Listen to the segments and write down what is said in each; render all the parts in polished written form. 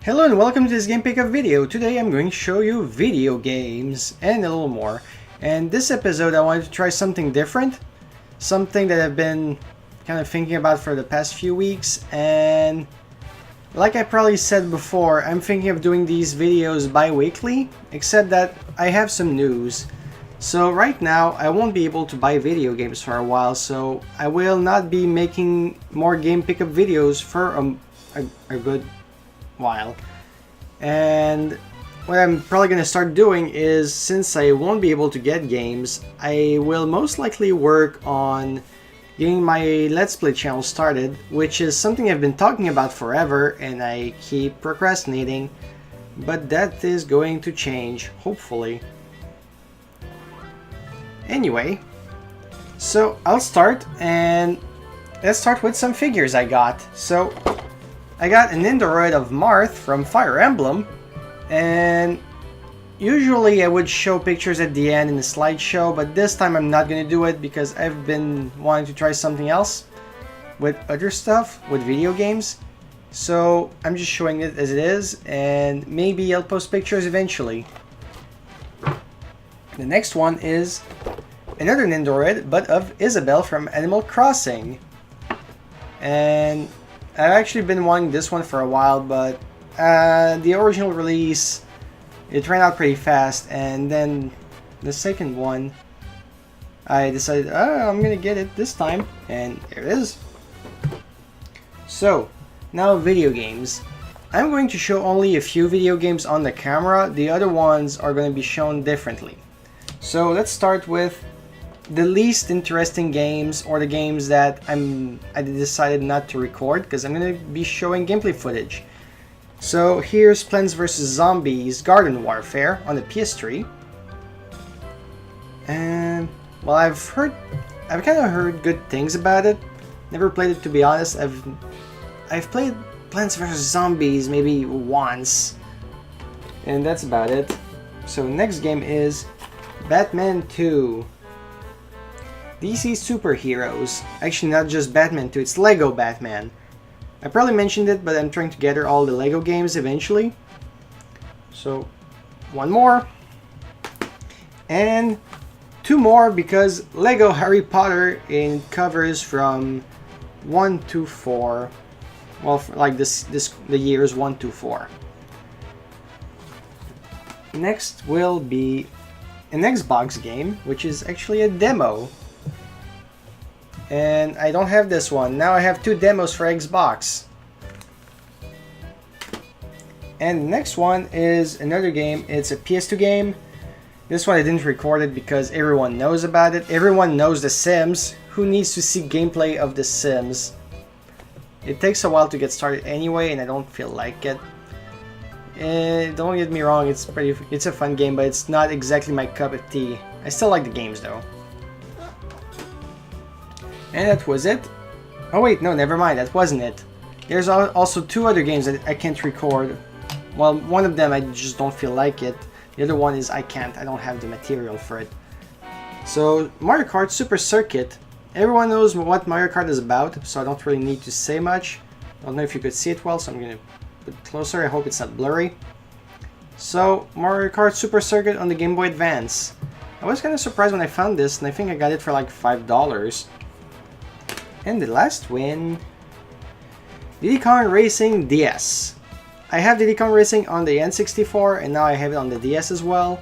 Hello and welcome to this game pickup video. Today I'm going to show you video games and a little more. And this episode I wanted to try something different. Something that I've been kind of thinking about for the past few weeks. And like I probably said before, I'm thinking of doing these videos bi-weekly. Except that I have some news. So right now I won't be able to buy video games for a while. So I will not be making more game pickup videos for a good while. And what I'm probably going to start doing is, since I won't be able to get games, I will most likely work on getting my Let's Play channel started, which is something I've been talking about forever and I keep procrastinating, but that is going to change, hopefully. Anyway, so I'll start, and let's start with some figures I got. So I got an Android of Marth from Fire Emblem, and usually I would show pictures at the end in the slideshow, but this time I'm not going to do it because I've been wanting to try something else with other stuff, with video games. So I'm just showing it as it is, and maybe I'll post pictures eventually. The next one is another Android, but of Isabelle from Animal Crossing. And I've actually been wanting this one for a while, but the original release, it ran out pretty fast, and then the second one, I decided, oh, I'm gonna get it this time, and there it is. So, now video games. I'm going to show only a few video games on the camera, the other ones are going to be shown differently. So let's start with the least interesting games, or the games that I decided not to record because I'm going to be showing gameplay footage. So here's Plants vs. Zombies Garden Warfare on the PS3. And well, I've kind of heard good things about it. Never played it, to be honest. I've played Plants vs. Zombies maybe once, and that's about it. So next game is Batman 2. DC Superheroes. Actually, not just Batman 2, it's Lego Batman. I probably mentioned it, but I'm trying to gather all the Lego games eventually. So, one more. And two more, because Lego Harry Potter in covers from 1 to 4. Well, like the years 1 to 4. Next will be an Xbox game, which is actually a demo. And I don't have this one. Now I have two demos for Xbox. And the next one is another game. It's a PS2 game. This one I didn't record it because everyone knows about it. Everyone knows The Sims. Who needs to see gameplay of The Sims? It takes a while to get started anyway, and I don't feel like it. Don't get me wrong, it's a fun game, but it's not exactly my cup of tea. I still like the games though. And that was it. Oh wait, no, never mind, that wasn't it. There's also two other games that I can't record. Well, one of them I just don't feel like it. The other one is I don't have the material for it. So, Mario Kart Super Circuit. Everyone knows what Mario Kart is about, so I don't really need to say much. Don't know if you could see it well, so I'm gonna put it closer. I hope it's not blurry. So, Mario Kart Super Circuit on the Game Boy Advance. I was kind of surprised when I found this, and I think I got it for like $5. And the last win, Diddy Kong Racing DS. I have Diddy Kong Racing on the N64, and now I have it on the DS as well.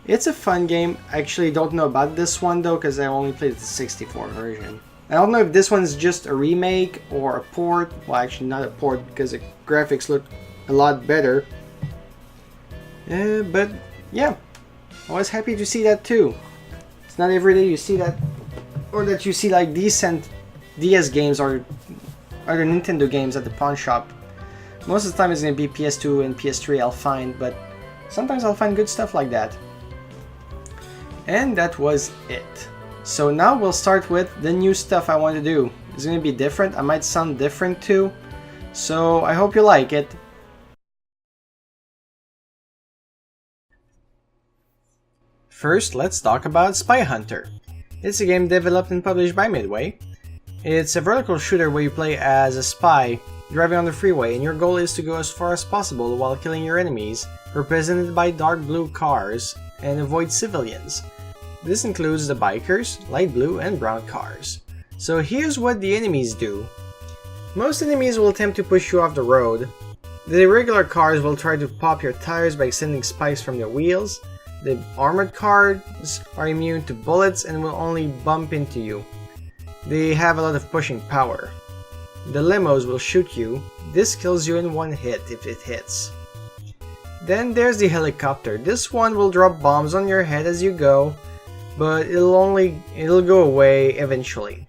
It's a fun game. I actually don't know about this one though, because I only played the 64 version. I don't know if this one's just a remake or a port. Well, actually not a port, because the graphics look a lot better. But yeah, I was happy to see that too. It's not every day you see that, or that you see like decent DS games or other Nintendo games at the pawn shop. Most of the time it's going to be PS2 and PS3 I'll find, but sometimes I'll find good stuff like that. And that was it. So now we'll start with the new stuff I want to do. It's going to be different, I might sound different too, so I hope you like it. First, let's talk about Spy Hunter. It's a game developed and published by Midway. It's a vertical shooter where you play as a spy driving on the freeway, and your goal is to go as far as possible while killing your enemies, represented by dark blue cars, and avoid civilians. This includes the bikers, light blue and brown cars. So here's what the enemies do. Most enemies will attempt to push you off the road. The irregular cars will try to pop your tires by extending spikes from their wheels. The armored cars are immune to bullets and will only bump into you. They have a lot of pushing power. The limos will shoot you. This kills you in one hit if it hits. Then there's the helicopter. This one will drop bombs on your head as you go, but it'll go away eventually.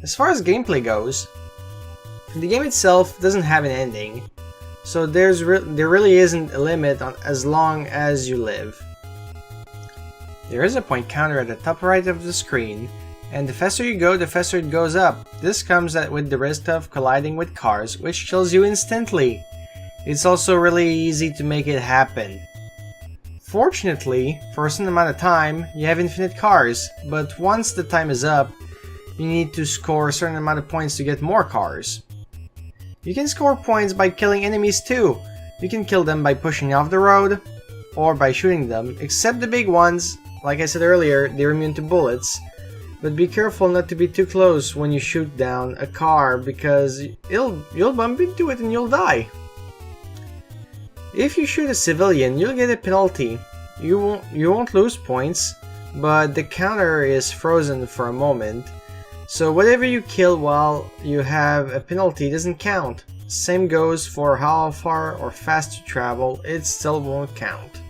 As far as gameplay goes, the game itself doesn't have an ending, so there really isn't a limit on as long as you live. There is a point counter at the top right of the screen, and the faster you go, the faster it goes up. This comes with the risk of colliding with cars, which kills you instantly. It's also really easy to make it happen. Fortunately, for a certain amount of time, you have infinite cars, but once the time is up, you need to score a certain amount of points to get more cars. You can score points by killing enemies too. You can kill them by pushing off the road, or by shooting them, except the big ones. Like I said earlier, they're immune to bullets. But be careful not to be too close when you shoot down a car, because you'll bump into it and you'll die. If you shoot a civilian, you'll get a penalty. You won't lose points, but the counter is frozen for a moment. So whatever you kill while you have a penalty doesn't count. Same goes for how far or fast you travel, it still won't count.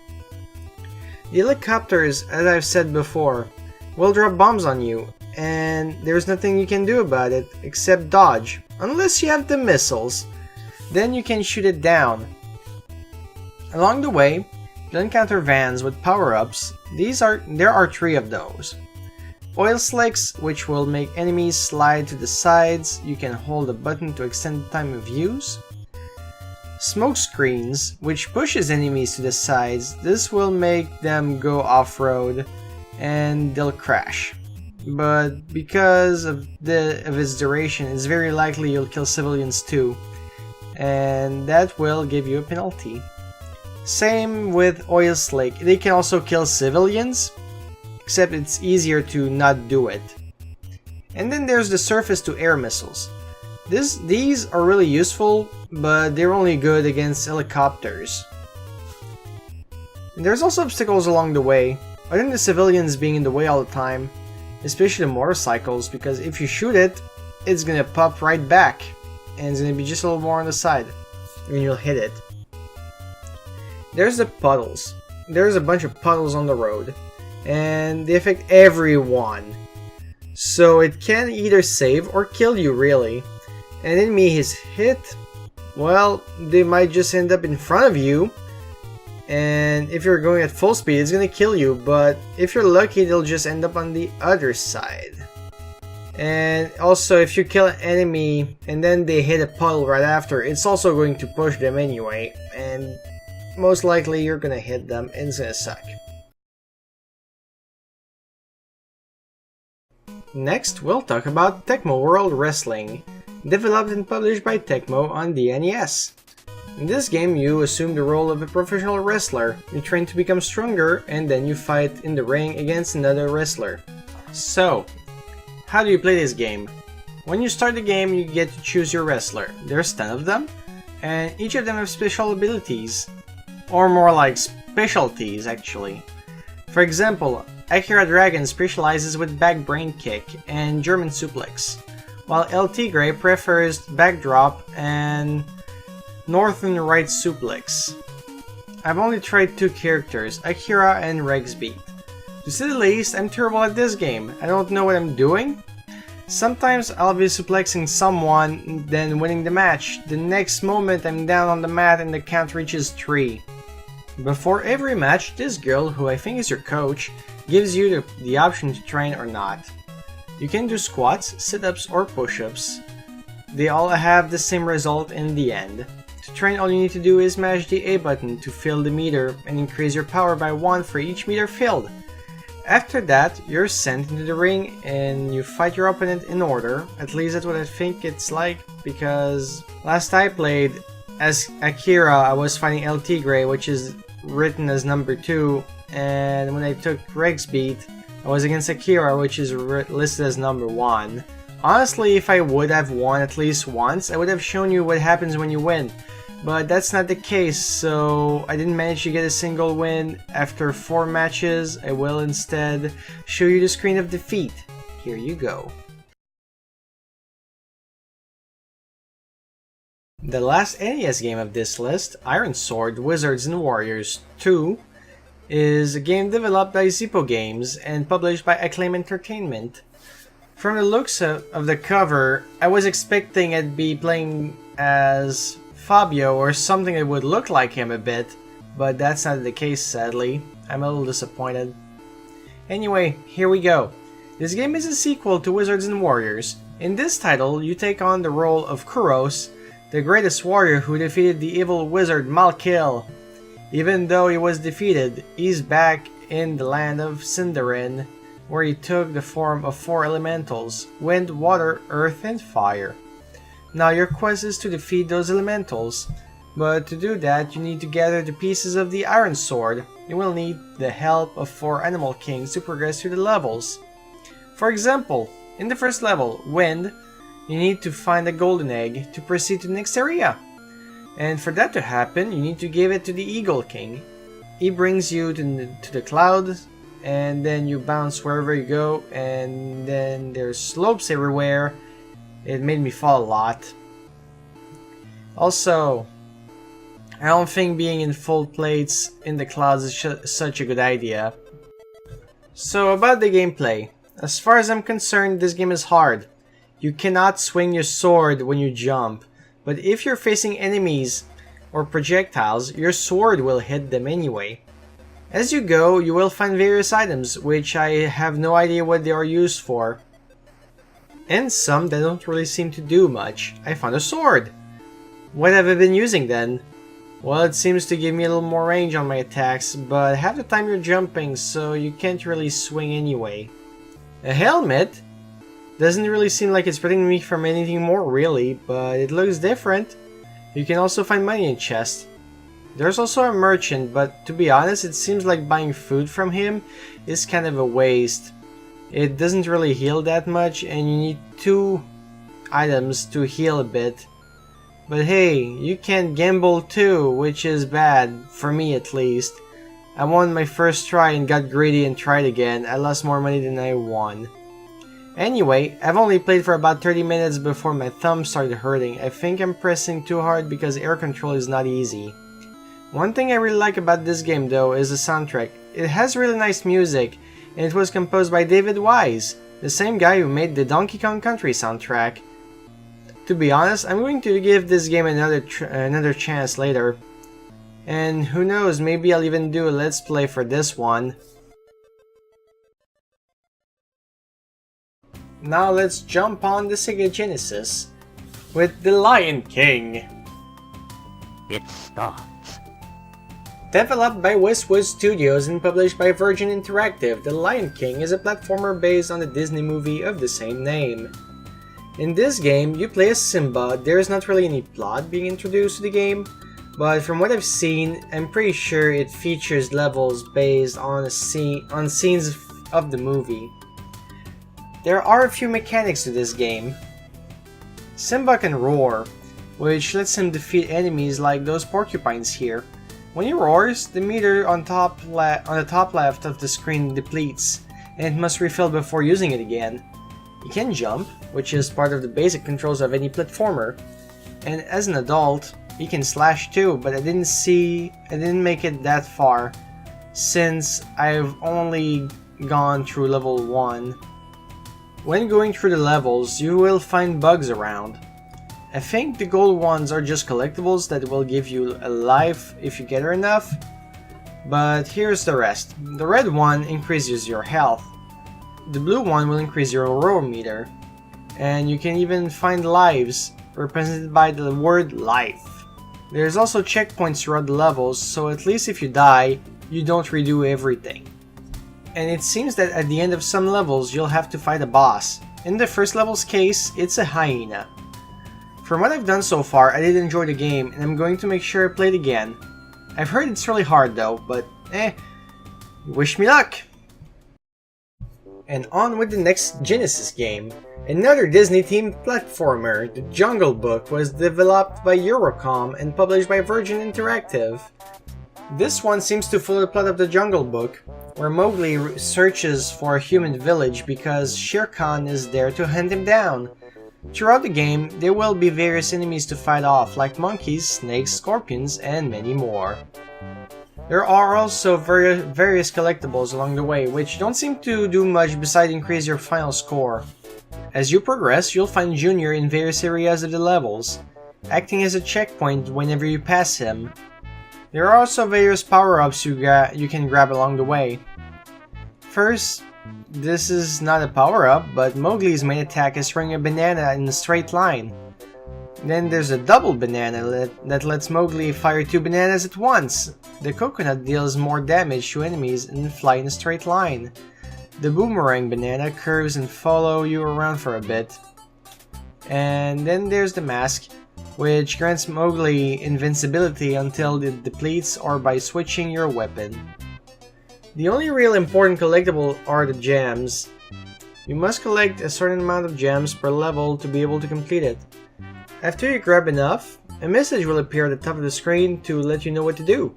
The helicopters, as I've said before, will drop bombs on you, and there's nothing you can do about it except dodge, unless you have the missiles. Then you can shoot it down. Along the way, you'll encounter vans with power-ups. There are 3 of those. Oil slicks, which will make enemies slide to the sides. You can hold a button to extend the time of use. Smoke screens, which pushes enemies to the sides. This will make them go off-road and they'll crash. But because of its duration, it's very likely you'll kill civilians too, and that will give you a penalty. Same with oil slick. They can also kill civilians, except it's easier to not do it. And then there's the surface-to-air missiles. These are really useful, but they're only good against helicopters. And there's also obstacles along the way, other than the civilians being in the way all the time, especially the motorcycles, because if you shoot it, it's gonna pop right back, and it's gonna be just a little more on the side, and you'll hit it. There's the puddles. There's a bunch of puddles on the road, and they affect everyone. So it can either save or kill you, really. An enemy is hit, well, they might just end up in front of you, and if you're going at full speed, it's gonna kill you, but if you're lucky, they'll just end up on the other side. And also, if you kill an enemy and then they hit a puddle right after, it's also going to push them anyway, and most likely you're gonna hit them and it's gonna suck. Next, we'll talk about Tecmo World Wrestling, developed and published by Tecmo on the NES. In this game, you assume the role of a professional wrestler. You train to become stronger, and then you fight in the ring against another wrestler. So, how do you play this game? When you start the game, you get to choose your wrestler. There's 10 of them, and each of them have special abilities. Or more like specialties, actually. For example, Akira Dragon specializes with back brain kick and German suplex, while El Tigre prefers backdrop and Northern right suplex. I've only tried 2 characters, Akira and Rexbeat. To say the least, I'm terrible at this game. I don't know what I'm doing. Sometimes I'll be suplexing someone, then winning the match. The next moment I'm down on the mat and the count reaches 3. Before every match, this girl, who I think is your coach, gives you the option to train or not. You can do squats, sit-ups, or push-ups. They all have the same result in the end. To train, all you need to do is mash the A button to fill the meter and increase your power by 1 for each meter filled. After that, you're sent into the ring and you fight your opponent in order. At least that's what I think it's like, because last I played as Akira, I was fighting El Tigre, which is written as number 2, and when I took Reg's beat, I was against Akira, which is listed as number 1. Honestly, if I would have won at least once, I would have shown you what happens when you win. But that's not the case, so I didn't manage to get a single win after 4 matches. I will instead show you the screen of defeat. Here you go. The last NES game of this list, Ironsword, Wizards and Warriors 2, is a game developed by Zippo Games and published by Acclaim Entertainment. From the looks of the cover, I was expecting I'd be playing as Fabio or something that would look like him a bit, but that's not the case, sadly. I'm a little disappointed. Anyway, here we go. This game is a sequel to Wizards and Warriors. In this title, you take on the role of Kuros, the greatest warrior who defeated the evil wizard Malkil. Even though he was defeated, he's back in the land of Sindarin, where he took the form of 4 elementals: wind, water, earth, and fire. Now your quest is to defeat those elementals, but to do that you need to gather the pieces of the Ironsword. You will need the help of 4 animal kings to progress through the levels. For example, in the first level, wind, you need to find a golden egg to proceed to the next area. And for that to happen, you need to give it to the Eagle King. He brings you to the clouds, and then you bounce wherever you go, and then there's slopes everywhere. It made me fall a lot. Also, I don't think being in full plates in the clouds is such a good idea. So about the gameplay. As far as I'm concerned, this game is hard. You cannot swing your sword when you jump, but if you're facing enemies or projectiles, your sword will hit them anyway. As you go, you will find various items, which I have no idea what they are used for. And some that don't really seem to do much. I found a sword! What have I been using then? Well, it seems to give me a little more range on my attacks, but half the time you're jumping, so you can't really swing anyway. A helmet? Doesn't really seem like it's protecting me from anything more really, but it looks different. You can also find money in chests. There's also a merchant, but to be honest, it seems like buying food from him is kind of a waste. It doesn't really heal that much, and you need 2 items to heal a bit. But hey, you can gamble too, which is bad, for me at least. I won my first try and got greedy and tried again. I lost more money than I won. Anyway, I've only played for about 30 minutes before my thumb started hurting. I think I'm pressing too hard because air control is not easy. One thing I really like about this game though is the soundtrack. It has really nice music, and it was composed by David Wise, the same guy who made the Donkey Kong Country soundtrack. To be honest, I'm going to give this game another chance later. And who knows, maybe I'll even do a let's play for this one. Now let's jump on the Sega Genesis with The Lion King. It starts. Developed by Westwood Studios and published by Virgin Interactive, The Lion King is a platformer based on the Disney movie of the same name. In this game, you play as Simba. There is not really any plot being introduced to the game, but from what I've seen, I'm pretty sure it features levels based on scenes of the movie. There are a few mechanics to this game. Simba can roar, which lets him defeat enemies like those porcupines here. When he roars, the meter on the top left of the screen depletes, and it must refill before using it again. He can jump, which is part of the basic controls of any platformer, and as an adult, he can slash too, but I didn't make it that far, since I've only gone through level 1. When going through the levels, you will find bugs around. I think the gold ones are just collectibles that will give you a life if you gather enough, but here's the rest. The red one increases your health. The blue one will increase your roar meter, and you can even find lives, represented by the word life. There's also checkpoints throughout the levels, so at least if you die, you don't redo everything. and it seems that at the end of some levels you'll have to fight a boss. In the first level's case, it's a hyena. From what I've done so far, I did enjoy the game, and I'm going to make sure I play it again. I've heard it's really hard though, but wish me luck! And on with the next Genesis game. Another Disney-themed platformer, The Jungle Book, was developed by Eurocom and published by Virgin Interactive. This one seems to follow the plot of The Jungle Book, where Mowgli searches for a human village because Shere Khan is there to hunt him down. Throughout the game, there will be various enemies to fight off, like monkeys, snakes, scorpions, and many more. There are also various collectibles along the way, which don't seem to do much besides increase your final score. As you progress, you'll find Junya in various areas of the levels, acting as a checkpoint whenever you pass him. There are also various power-ups you can grab along the way. First, this is not a power-up, but Mowgli's main attack is throwing a banana in a straight line. Then there's a double banana that lets Mowgli fire 2 bananas at once. The coconut deals more damage to enemies and fly in a straight line. The boomerang banana curves and follow you around for a bit. And then there's the mask, which grants Mowgli invincibility until it depletes or by switching your weapon. The only real important collectible are the gems. You must collect a certain amount of gems per level to be able to complete it. After you grab enough, a message will appear at the top of the screen to let you know what to do.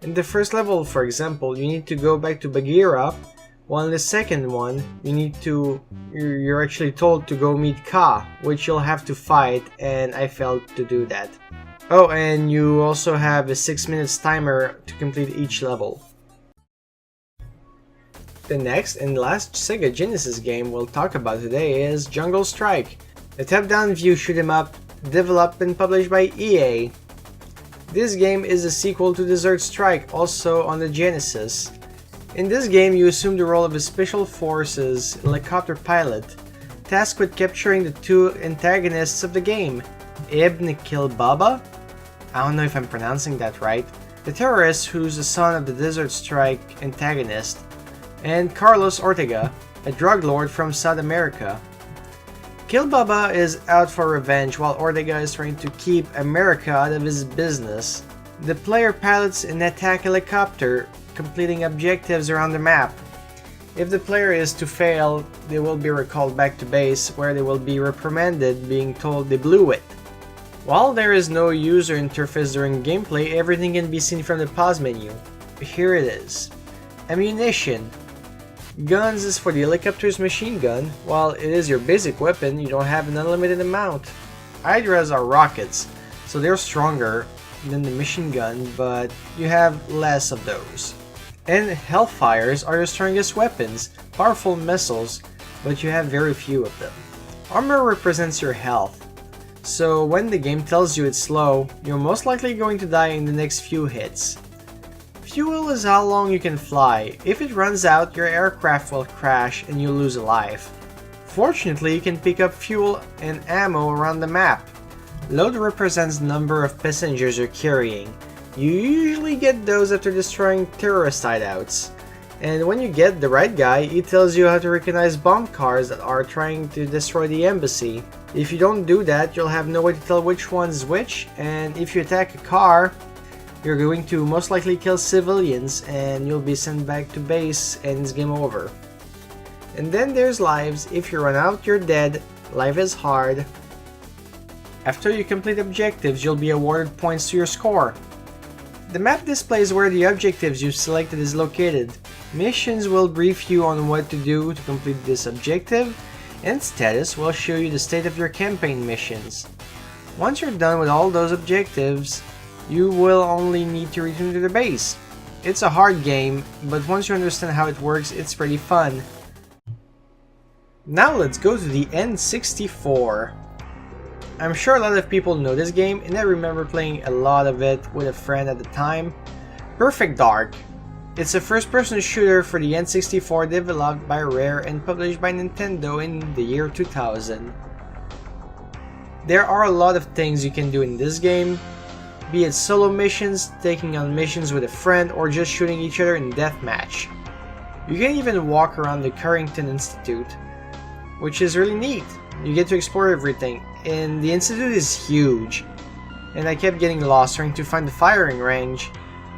In the first level, for example, you need to go back to Bagheera, while in the second one, you're actually told to go meet Ka, which you'll have to fight, and I failed to do that. Oh, and you also have a 6 minutes timer to complete each level. The next and last Sega Genesis game we'll talk about today is Jungle Strike, a top-down view shoot-'em-up developed and published by EA. This game is a sequel to Desert Strike, also on the Genesis. In this game, you assume the role of a Special Forces helicopter pilot, tasked with capturing the 2 antagonists of the game, Ibn Kilbaba? I don't know if I'm pronouncing that right. The terrorist who's the son of the Desert Strike antagonist, and Carlos Ortega, a drug lord from South America. Kilbaba is out for revenge while Ortega is trying to keep America out of his business. The player pilots an attack helicopter, completing objectives around the map. If the player is to fail, they will be recalled back to base, where they will be reprimanded, being told they blew it. While there is no user interface during gameplay, everything can be seen from the pause menu. Here it is. Ammunition. Guns is for the helicopter's machine gun. While it is your basic weapon, you don't have an unlimited amount. Hydras are rockets, so they're stronger than the machine gun, but you have less of those. And Hellfires are your strongest weapons, powerful missiles, but you have very few of them. Armor represents your health, so when the game tells you it's slow, you're most likely going to die in the next few hits. Fuel is how long you can fly. If it runs out, your aircraft will crash and you'll lose a life. Fortunately, you can pick up fuel and ammo around the map. Load represents the number of passengers you're carrying. You usually get those after destroying terrorist hideouts. And when you get the right guy, he tells you how to recognize bomb cars that are trying to destroy the embassy. If you don't do that, you'll have no way to tell which one's which, and if you attack a car, you're going to most likely kill civilians and you'll be sent back to base and it's game over. And then there's lives. If you run out, you're dead. Life is hard. After you complete objectives, you'll be awarded points to your score. The map displays where the objectives you've selected is located. Missions will brief you on what to do to complete this objective, and status will show you the state of your campaign missions. Once you're done with all those objectives, you will only need to return to the base. It's a hard game, but once you understand how it works, it's pretty fun. Now let's go to the N64. I'm sure a lot of people know this game, and I remember playing a lot of it with a friend at the time. Perfect Dark. It's a first-person shooter for the N64 developed by Rare and published by Nintendo in the year 2000. There are a lot of things you can do in this game, be it solo missions, taking on missions with a friend, or just shooting each other in deathmatch. You can even walk around the Carrington Institute, which is really neat. You get to explore everything, and the Institute is huge. And I kept getting lost trying to find the firing range,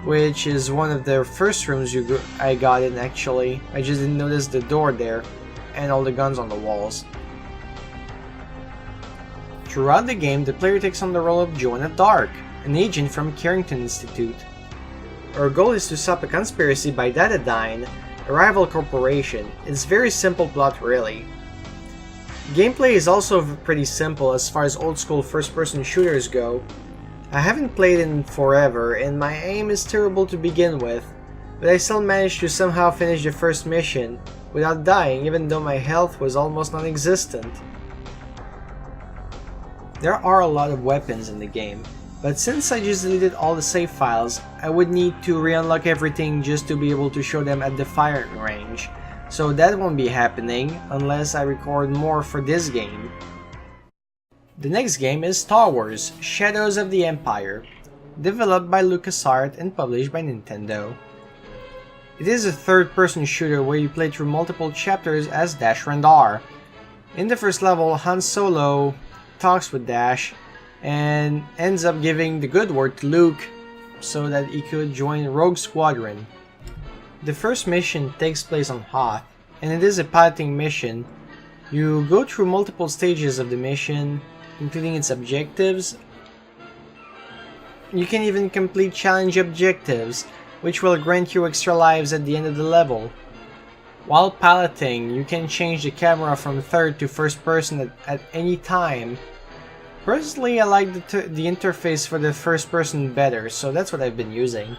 which is one of the first rooms I got in actually. I just didn't notice the door there, and all the guns on the walls. Throughout the game, the player takes on the role of Joanna Dark, an agent from Carrington Institute. Our goal is to stop a conspiracy by Datadyne, a rival corporation. It's very simple plot really. Gameplay is also pretty simple as far as old school first person shooters go. I haven't played in forever and my aim is terrible to begin with, but I still managed to somehow finish the first mission without dying even though my health was almost non-existent. There are a lot of weapons in the game, but since I just deleted all the save files, I would need to re-unlock everything just to be able to show them at the firing range, so that won't be happening unless I record more for this game. The next game is Star Wars: Shadows of the Empire, developed by LucasArts and published by Nintendo. It is a third-person shooter where you play through multiple chapters as Dash Rendar. In the first level, Han Solo talks with Dash and ends up giving the good word to Luke so that he could join Rogue Squadron. The first mission takes place on Hoth, and it is a piloting mission. You go through multiple stages of the mission, including its objectives. You can even complete challenge objectives, which will grant you extra lives at the end of the level. While piloting, you can change the camera from third to first person at any time. Personally, I like the interface for the first person better, so that's what I've been using.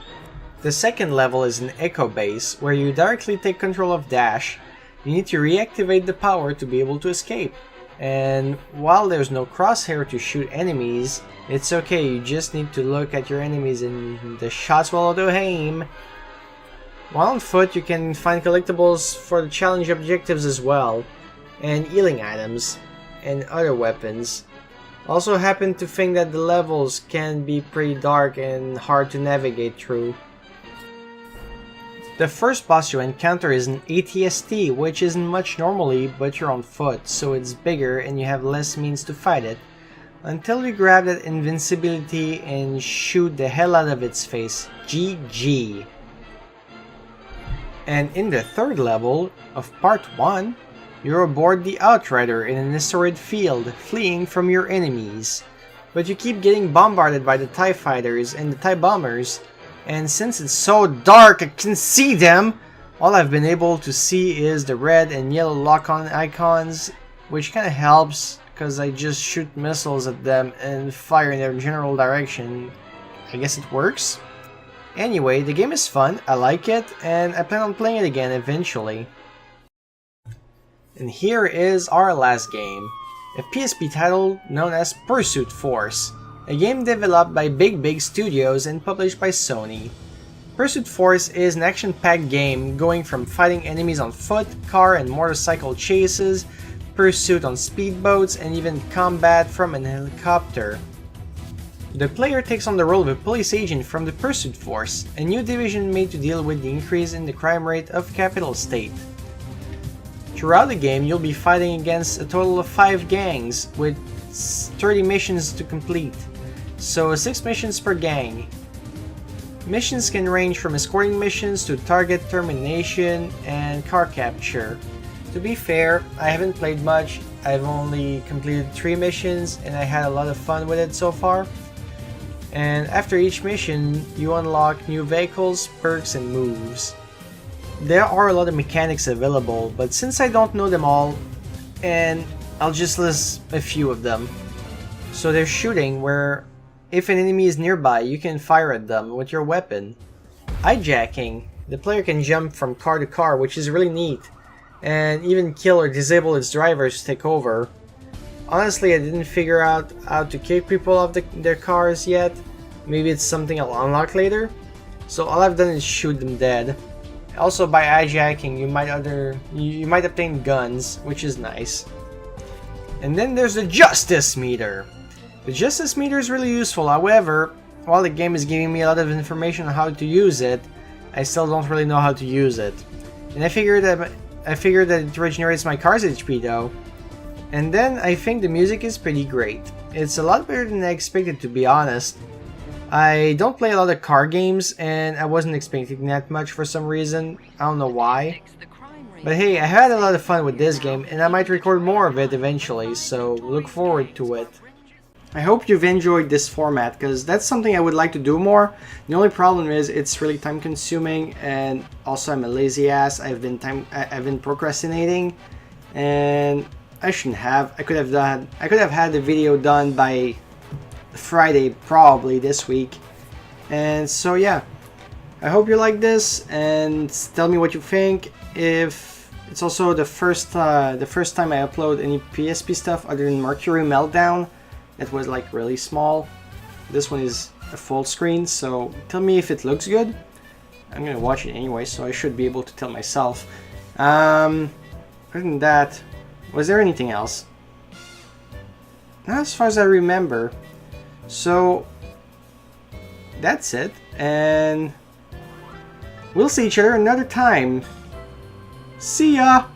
The second level is an Echo base, where you directly take control of Dash. You need to reactivate the power to be able to escape. And while there's no crosshair to shoot enemies, it's okay, you just need to look at your enemies and the shots will auto-aim. While on foot, you can find collectibles for the challenge objectives as well, and healing items, and other weapons. Also happen to think that the levels can be pretty dark and hard to navigate through. The first boss you encounter is an ATST, which isn't much normally, but you're on foot, so it's bigger and you have less means to fight it, until you grab that invincibility and shoot the hell out of its face. GG. And in the third level of part 1, you're aboard the Outrider in an asteroid field, fleeing from your enemies. But you keep getting bombarded by the TIE fighters and the TIE bombers, and since it's so dark I can see them, all I've been able to see is the red and yellow lock-on icons, which kinda helps, because I just shoot missiles at them and fire in their general direction. I guess it works? Anyway, the game is fun, I like it, and I plan on playing it again eventually. And here is our last game, a PSP title known as Pursuit Force, a game developed by Big Studios and published by Sony. Pursuit Force is an action-packed game going from fighting enemies on foot, car and motorcycle chases, pursuit on speedboats, and even combat from an helicopter. The player takes on the role of a police agent from the Pursuit Force, a new division made to deal with the increase in the crime rate of Capital State. Throughout the game, you'll be fighting against a total of 5 gangs, with 30 missions to complete, so 6 missions per gang. Missions can range from escorting missions to target termination and car capture. To be fair, I haven't played much, I've only completed 3 missions and I had a lot of fun with it so far. And after each mission, you unlock new vehicles, perks and moves. There are a lot of mechanics available, but since I don't know them all, and I'll just list a few of them. So there's shooting, where if an enemy is nearby, you can fire at them with your weapon. Hijacking, the player can jump from car to car, which is really neat, and even kill or disable its drivers to take over. Honestly, I didn't figure out how to kick people off their cars yet. Maybe it's something I'll unlock later. So all I've done is shoot them dead. Also, by hijacking, you might obtain guns, which is nice. And then there's the Justice Meter. The Justice Meter is really useful, however, while the game is giving me a lot of information on how to use it, I still don't really know how to use it. And I figured that it regenerates my car's HP though. And then I think the music is pretty great. It's a lot better than I expected, to be honest. I don't play a lot of car games, and I wasn't expecting that much for some reason. I don't know why. But hey, I had a lot of fun with this game, and I might record more of it eventually, so look forward to it. I hope you've enjoyed this format, because that's something I would like to do more. The only problem is it's really time consuming, and also I'm a lazy ass. I've been procrastinating, and I shouldn't have. I could have had the video done by Friday probably this week. And so yeah, I hope you like this, and tell me what you think. If it's also the first time I upload any PSP stuff other than Mercury Meltdown, that was like really small. This one is a full screen, so tell me if it looks good. I'm gonna watch it anyway, so I should be able to tell myself. Other than that, was there anything else? Not as far as I remember. So that's it, and we'll see each other another time. See ya!